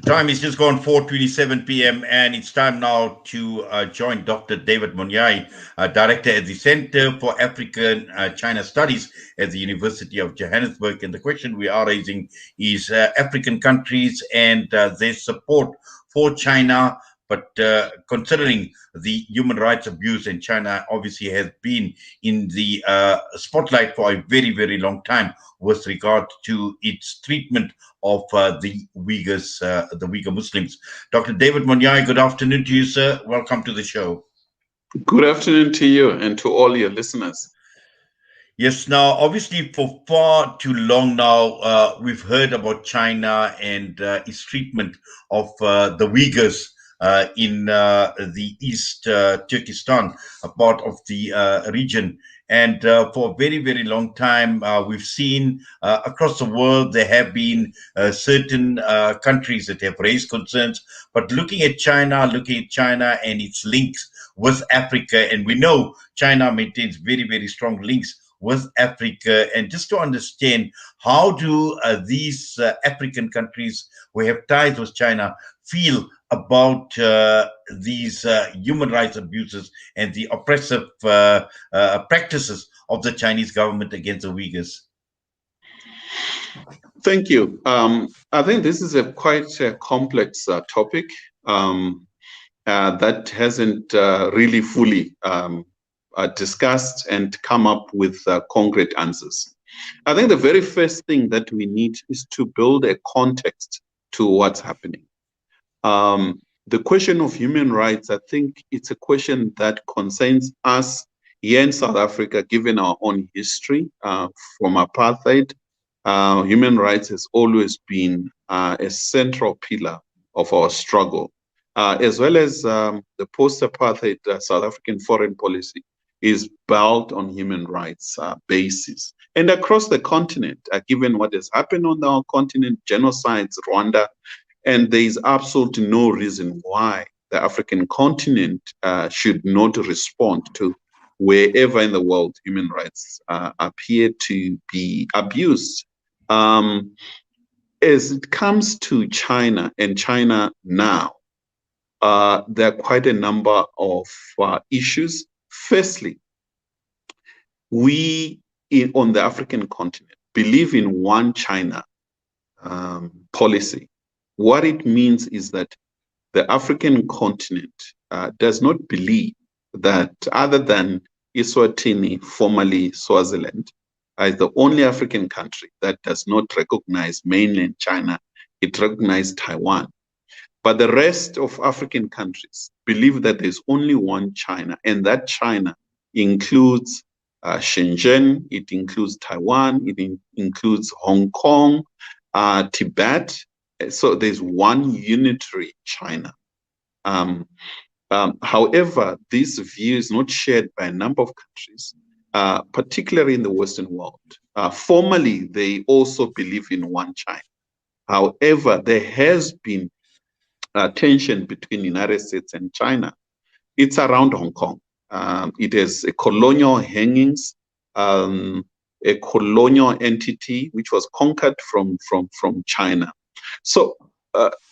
Time is just gone 4:27 p.m. and it's time now to join Dr. David Monyae, director at the Center for African China Studies at the University of Johannesburg. And the question we are raising is African countries and their support for China. But considering the human rights abuse in China, obviously has been in the spotlight for a very, very long time with regard to its treatment of the Uyghur Muslims. Dr. David Monyae, good afternoon to you, sir. Welcome to the show. Good afternoon to you and to all your listeners. Yes, now, obviously, for far too long now, we've heard about China and its treatment of the Uyghurs in the East Turkestan, a part of the region. And for a very, very long time, we've seen across the world there have been certain countries that have raised concerns. But looking at China and its links with Africa, and we know China maintains very, very strong links with Africa, and just to understand how do these African countries who have ties with China feel about these human rights abuses and the oppressive practices of the Chinese government against the Uyghurs? Thank you. I think this is a quite complex topic that hasn't really fully discussed and come up with concrete answers. I think the very first thing that we need is to build a context to what's happening. The question of human rights, I think it's a question that concerns us here in South Africa, given our own history from apartheid. Human rights has always been a central pillar of our struggle, as well as the post-apartheid South African foreign policy is built on human rights basis. And across the continent, given what has happened on our continent, genocides, Rwanda, and there is absolutely no reason why the African continent should not respond to wherever in the world human rights appear to be abused. As it comes to China and China now, there are quite a number of issues. Firstly, we on the African continent believe in one China policy. What it means is that the African continent does not believe that other than Eswatini, formerly Swaziland, is the only African country that does not recognize mainland China. It recognizes Taiwan. But the rest of African countries believe that there's only one China, and that China includes Shenzhen, it includes Taiwan, it includes Hong Kong, Tibet. So there's one unitary China. However, this view is not shared by a number of countries, particularly in the Western world. Formally, they also believe in one China. However, there has been tension between the United States and China. It's around Hong Kong. It is a colonial hangings, a colonial entity which was conquered from China. So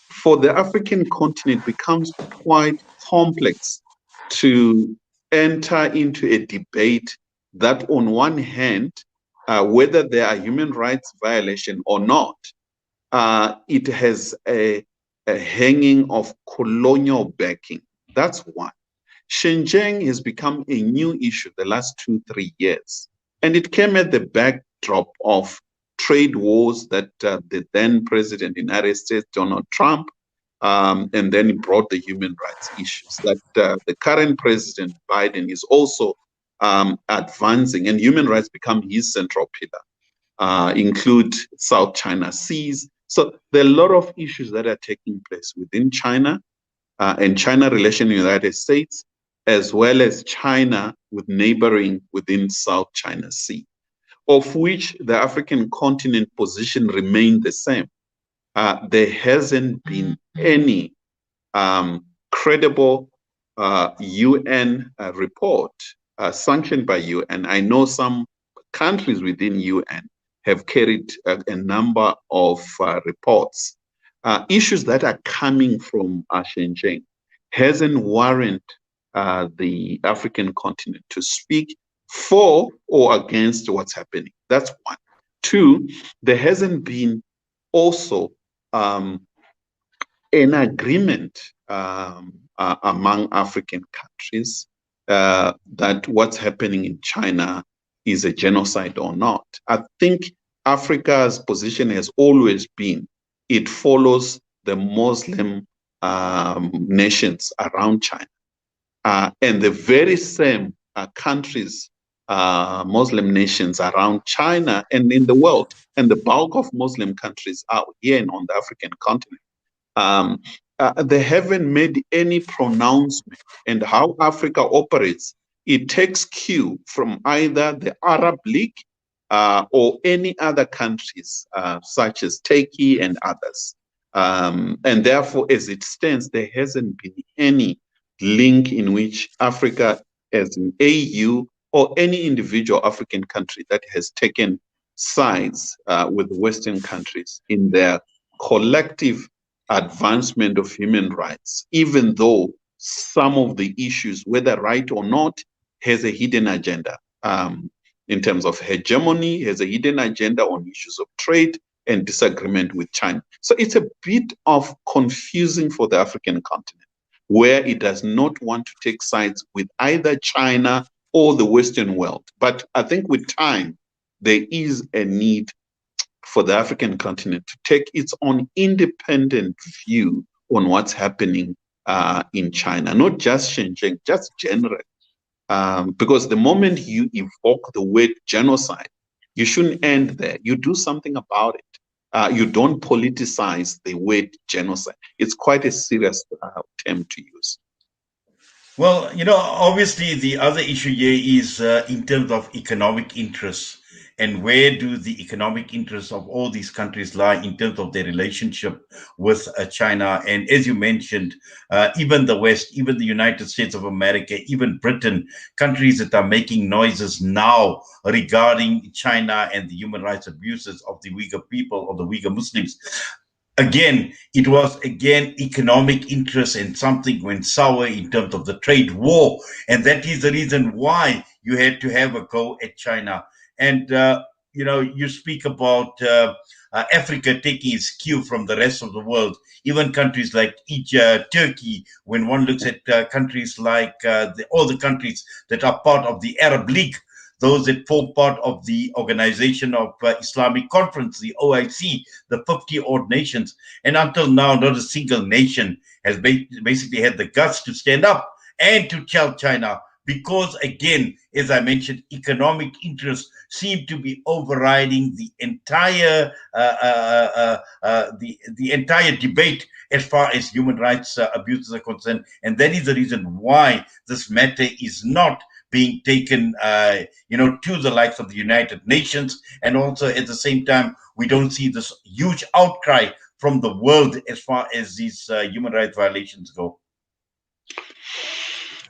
for the African continent, it becomes quite complex to enter into a debate that on one hand, whether there are human rights violation or not, it has a hanging of colonial backing. That's one. Shenzhen has become a new issue the last 2-3 years. And it came at the backdrop of trade wars that the then president in the United States, Donald Trump, and then he brought the human rights issues that the current president, Biden, is also advancing, and human rights become his central pillar, include South China Seas. So there are a lot of issues that are taking place within China and China relation in the United States, as well as China with neighboring within South China Sea, of which the African continent position remained the same. There hasn't been any credible UN report sanctioned by UN. I know some countries within UN have carried a number of reports issues that are coming from Shenzhen hasn't warranted the African continent to speak for or against what's happening. That's one. Two, there hasn't been also an agreement among African countries that what's happening in China is a genocide or not. I think Africa's position has always been it follows the Muslim nations around China. And the very same countries, Muslim nations around China and in the world, and the bulk of Muslim countries are here on the African continent. They haven't made any pronouncement, and how Africa operates, it takes cue from either the Arab League or any other countries, such as Turkey and others. And therefore, as it stands, there hasn't been any link in which Africa, as an AU or any individual African country that has taken sides with Western countries in their collective advancement of human rights, even though some of the issues, whether right or not, has a hidden agenda. In terms of hegemony, has a hidden agenda on issues of trade and disagreement with China. So it's a bit of confusing for the African continent, where it does not want to take sides with either China or the Western world. But I think with time, there is a need for the African continent to take its own independent view on what's happening in China, not just Shenzhen, just generally. Because the moment you evoke the word genocide, you shouldn't end there. You do something about it. You don't politicize the word genocide. It's quite a serious term to use. Well, obviously the other issue here is in terms of economic interests, and where do the economic interests of all these countries lie in terms of their relationship with China. And as you mentioned, even the West, even the United States of America, even Britain, countries that are making noises now regarding China and the human rights abuses of the Uyghur people or the Uyghur Muslims. Again, it was again economic interest, and something went sour in terms of the trade war. And that is the reason why you had to have a go at China. And, you speak about Africa taking its cue from the rest of the world, even countries like Egypt, Turkey, when one looks at countries like all the countries that are part of the Arab League, those that form part of the Organization of Islamic Conference, the OIC, the 50 odd nations. And until now, not a single nation has basically had the guts to stand up and to tell China, because again, as I mentioned, economic interests seem to be overriding the entire the entire debate as far as human rights abuses are concerned. And that is the reason why this matter is not being taken, to the likes of the United Nations. And also at the same time, we don't see this huge outcry from the world as far as these human rights violations go.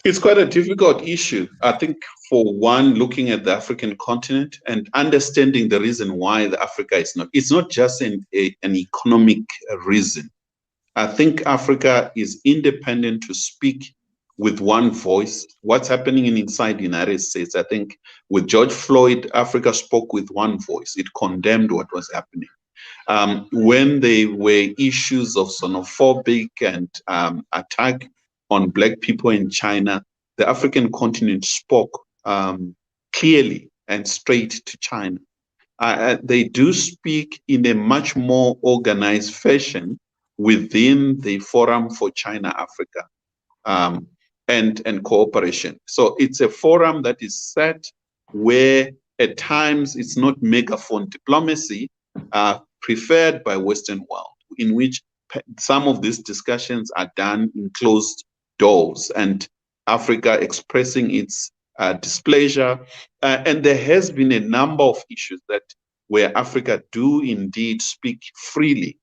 It's quite a difficult issue. I think, for one, looking at the African continent and understanding the reason why the Africa it's not just an economic reason. I think Africa is independent to speak with one voice. What's happening inside the United States, I think with George Floyd, Africa spoke with one voice. It condemned what was happening. When there were issues of xenophobic and attack on Black people in China, the African continent spoke clearly and straight to China. They do speak in a much more organized fashion within the Forum for China-Africa and cooperation. So it's a forum that is set where at times it's not megaphone diplomacy preferred by Western world, in which some of these discussions are done in closed doors and Africa expressing its displeasure. And there has been a number of issues that where Africa do indeed speak freely.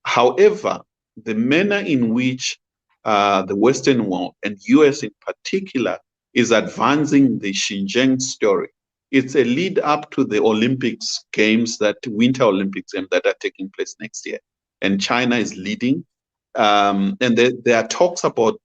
However, the manner in which the Western world and US in particular is advancing the Xinjiang story, it's a lead up to the Olympics games, that Winter Olympics games that are taking place next year. and China is leading. And there are talks about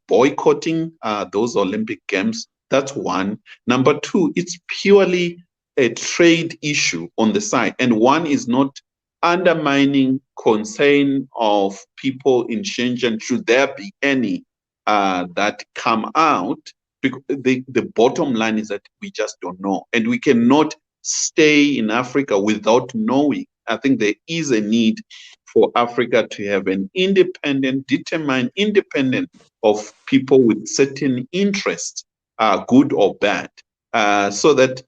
boycotting those Olympic Games. That's one. Number two, it's purely a trade issue on the side. And one is not undermining concern of people in Shenzhen, should there be any that come out. The bottom line is that we just don't know. And we cannot stay in Africa without knowing. I think there is a need for Africa to have an independent, determined, independent of people with certain interests, good or bad, so that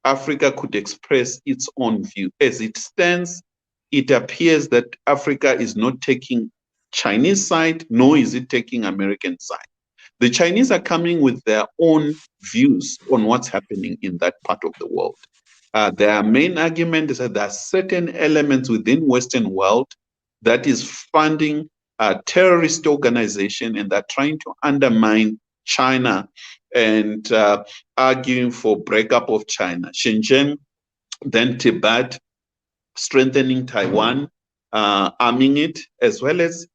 Africa could express its own view. As it stands, it appears that Africa is not taking Chinese side, nor is it taking American side. The Chinese are coming with their own views on what's happening in that part of the world. Their main argument is that there are certain elements within Western world that is funding a terrorist organization, and they're trying to undermine China and arguing for breakup of China. Shenzhen, then Tibet, strengthening Taiwan, arming it, as well as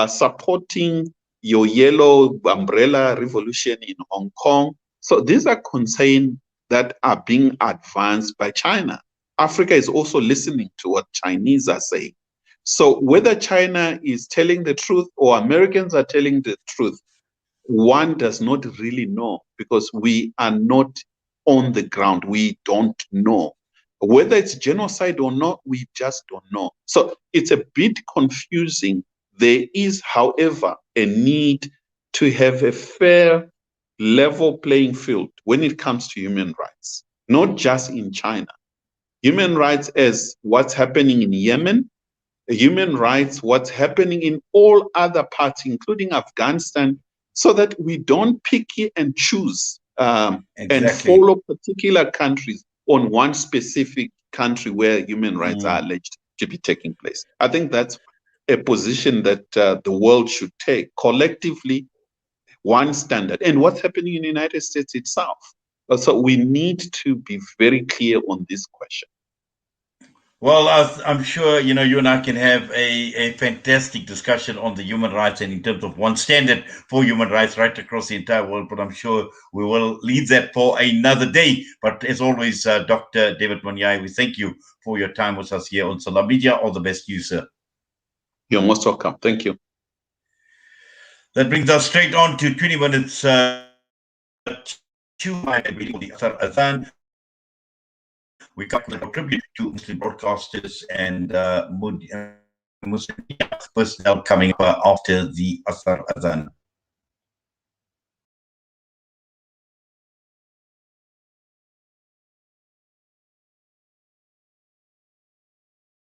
supporting your yellow umbrella revolution in Hong Kong. So these are concerns that are being advanced by China. Africa is also listening to what Chinese are saying. So whether China is telling the truth or Americans are telling the truth, one does not really know, because we are not on the ground. We don't know. Whether it's genocide or not, we just don't know. So it's a bit confusing. There is, however, a need to have a fair, level playing field when it comes to human rights, not just in China. Human rights as what's happening in Yemen, human rights, what's happening in all other parts, including Afghanistan, so that we don't pick and choose and follow particular countries on one specific country where human rights are alleged to be taking place. I think that's a position that the world should take collectively, one standard. And what's happening in the United States itself. So we need to be very clear on this question. Well, I'm sure, you and I can have a fantastic discussion on the human rights and in terms of one standard for human rights right across the entire world. But I'm sure we will leave that for another day. But as always, Dr. David Monyae, we thank you for your time with us here on Salam Media. All the best to you, sir. You're most welcome. Thank you. That brings us straight on to 20 minutes to the Adhan. We couple a tribute to Muslim broadcasters and Muslim personnel coming up after the Asr Adhan.